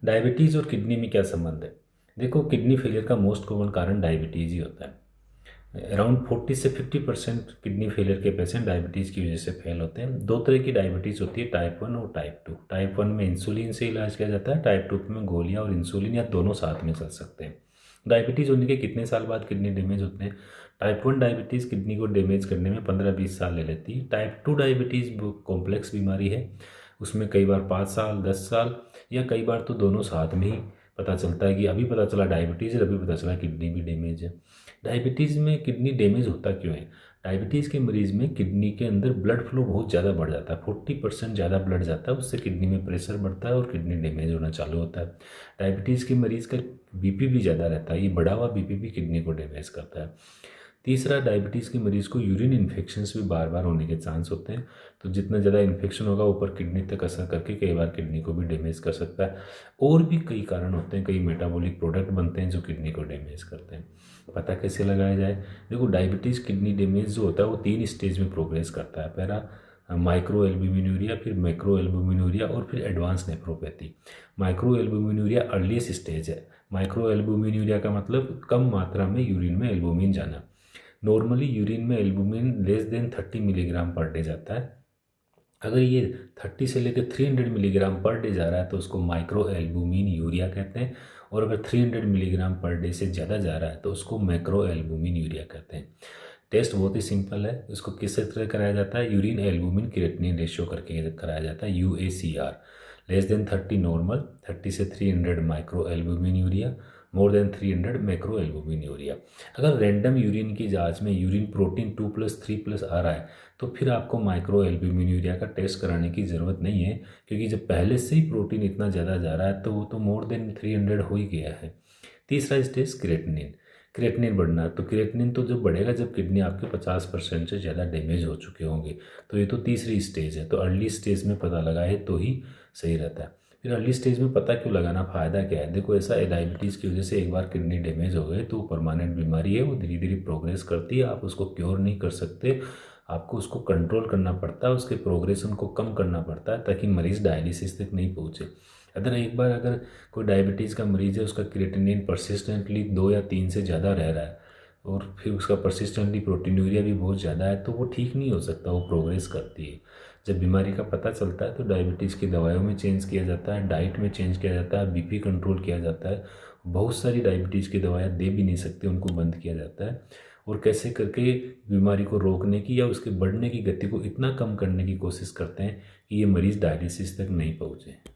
Diabetes और kidney में क्या संबंध है? देखो, किडनी फेलियर का मोस्ट कॉमन कारण डायबिटीज़ ही होता है। अराउंड 40 से 50% किडनी फेलियर के पेशेंट डायबिटीज़ की वजह से फेल होते हैं। दो तरह की डायबिटीज़ होती है, टाइप 1 और टाइप 2। टाइप 1 में इंसुलिन से इलाज किया जाता है, टाइप 2 में गोलियां और इंसुलिन या दोनों साथ में चल सकते हैं। डायबिटीज़ होने के कितने साल बाद किडनी डैमेज होते हैं? टाइप 1 डायबिटीज़ किडनी को डैमेज करने में 15-20 साल ले लेती है। टाइप 2 डायबिटीज़ कॉम्प्लेक्स बीमारी है, उसमें कई बार 5 साल, 10 साल या कई बार तो दोनों साथ में ही पता चलता है कि अभी पता चला डायबिटीज़ है, अभी पता चला किडनी भी डैमेज है। डायबिटीज़ में किडनी डैमेज होता क्यों है? डायबिटीज़ के मरीज़ में किडनी के अंदर ब्लड फ्लो बहुत ज़्यादा बढ़ जाता है, 40% ज़्यादा ब्लड जाता है, उससे किडनी में प्रेशर बढ़ता है और किडनी डैमेज होना चालू होता है। डायबिटीज़ के मरीज़ का बीपी भी ज़्यादा रहता है, ये बढ़ा हुआ बीपी भी किडनी को डैमेज करता है। तीसरा, डायबिटीज़ के मरीज़ को यूरिन इन्फेक्शंस भी बार बार होने के चांस होते हैं, तो जितना ज़्यादा इन्फेक्शन होगा ऊपर किडनी तक असर करके कई बार किडनी को भी डैमेज कर सकता है। और भी कई कारण होते हैं, कई मेटाबॉलिक प्रोडक्ट बनते हैं जो किडनी को डैमेज करते हैं। पता कैसे लगाया जाए? देखो, डायबिटीज़ किडनी डैमेज जो होता है वो 3 स्टेज में प्रोग्रेस करता है। पहला माइक्रो एल्ब्यूमिनूरिया, फिर मैक्रो एल्ब्यूमिनूरिया और फिर advance nephropathy. Micro albuminuria earliest stage है। माइक्रो एल्ब्यूमिनूरिया का मतलब कम मात्रा में यूरिन में एल्बुमिन जाना। नॉर्मली यूरिन में albumin less than 30 milligram per day जाता है। अगर ये 30 से लेकर 300 मिलीग्राम पर डे जा रहा है तो उसको माइक्रो एल्बुमिन यूरिया कहते हैं, और अगर 300 मिलीग्राम पर डे से ज़्यादा जा रहा है तो उसको मैक्रो एल्बुमिन यूरिया कहते हैं। टेस्ट बहुत ही सिंपल है। इसको किस तरह कराया जाता है? यूरिन एल्बुमिन क्रिएटिनिन रेशियो करके कराया जाता है, UACR। लेस देन 30 नॉर्मल, 30 से 300 micro albumin urea, more than 300 macro albumin urea. अगर रैंडम यूरिन की जांच में यूरिन प्रोटीन 2+3+ आ रहा है तो फिर आपको माइक्रो एल्ब्यूमिन यूरिया का टेस्ट कराने की ज़रूरत नहीं है, क्योंकि जब पहले से ही प्रोटीन इतना ज़्यादा जा रहा है तो वो तो मोर देन 300 हो ही गया है। तीसरा स्टेज क्रिएटिनिन। क्रिएटिनिन बढ़ना, तो क्रिएटिनिन तो जब बढ़ेगा जब किडनी आपके 50% से ज़्यादा डैमेज हो चुके होंगे, तो ये तो तीसरी स्टेज है। तो अर्ली स्टेज में पता लगाए तो ही सही रहता है। फिर अर्ली स्टेज में पता क्यों लगाना, फ़ायदा क्या है? देखो, ऐसा है, डायबिटीज़ की वजह से एक बार किडनी डैमेज हो गए तो परमानेंट बीमारी है, वो धीरे धीरे प्रोग्रेस करती है, आप उसको क्योर नहीं कर सकते, आपको उसको कंट्रोल करना पड़ता है, उसके प्रोग्रेशन को कम करना पड़ता है ताकि मरीज़ डायलिसिस तक नहीं पहुँचे। अगर कोई डायबिटीज़ का मरीज़ है, उसका क्रिएटिनिन परसिस्टेंटली 2 या 3 से ज़्यादा रह रहा है और फिर उसका परसिस्टेंटली प्रोटीनूरिया भी बहुत ज़्यादा है, तो वो ठीक नहीं हो सकता, वो प्रोग्रेस करती है। जब बीमारी का पता चलता है तो डायबिटीज़ की दवाइयों में चेंज किया जाता है, डाइट में चेंज किया जाता है, बीपी कंट्रोल किया जाता है। बहुत सारी डायबिटीज़ की दवाइयाँ दे भी नहीं सकते, उनको बंद किया जाता है। और कैसे करके बीमारी को रोकने की या उसके बढ़ने की गति को इतना कम करने की कोशिश करते हैं कि ये मरीज़ डायलिसिस तक नहीं पहुँचे।